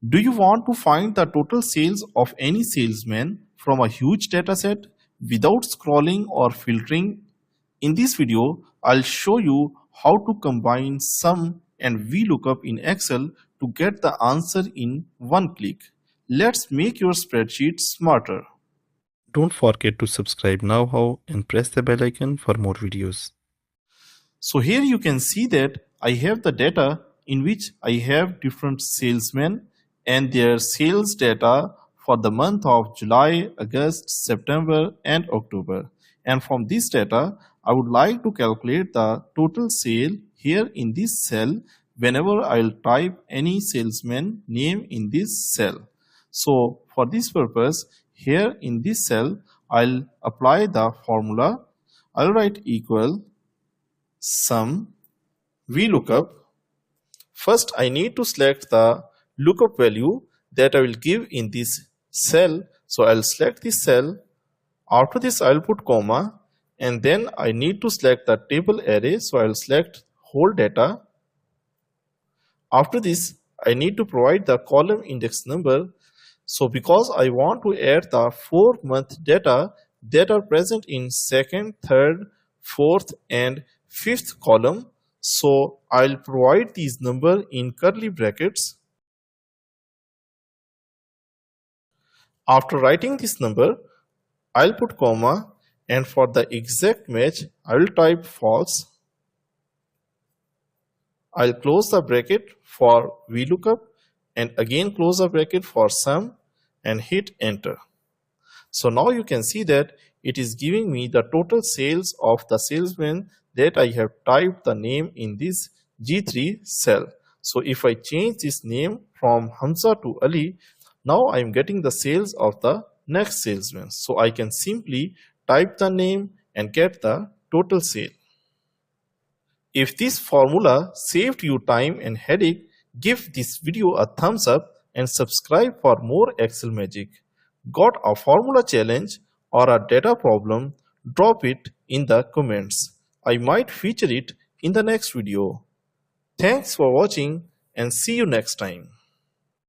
Do you want to find the total sales of any salesman from a huge dataset without scrolling or filtering? In this video, I'll show you how to combine SUM and VLOOKUP in Excel to get the answer in one click. Let's make your spreadsheet smarter. Don't forget to subscribe KnowHow and press the bell icon for more videos. So here you can see that I have the data in which I have different salesmen and their sales data for the month of July, August, September and October. And from this data, I would like to calculate the total sale here in this cell whenever I'll type any salesman name in this cell. So for this purpose, here in this cell, I'll apply the formula. I'll write equal SUM VLOOKUP. First, I need to select the lookup value that I will give in this cell. So I'll select this cell. After this, I'll put comma, and then I need to select the table array. So I'll select whole data. After this, I need to provide the column index number. So because I want to add the 4-month data that are present in 2nd, 3rd, 4th and 5th column, so I'll provide these number in curly brackets. After writing this number, I'll put comma, and for the exact match, I will type false. I'll close the bracket for VLOOKUP and again close the bracket for SUM and hit enter. So now you can see that it is giving me the total sales of the salesman that I have typed the name in this G3 cell. So if I change this name from Hamza to Ali, now I am getting the sales of the next salesman. So I can simply type the name and get the total sale. If this formula saved you time and headache, give this video a thumbs up and subscribe for more Excel magic. Got a formula challenge or a data problem? Drop it in the comments. I might feature it in the next video. Thanks for watching and see you next time.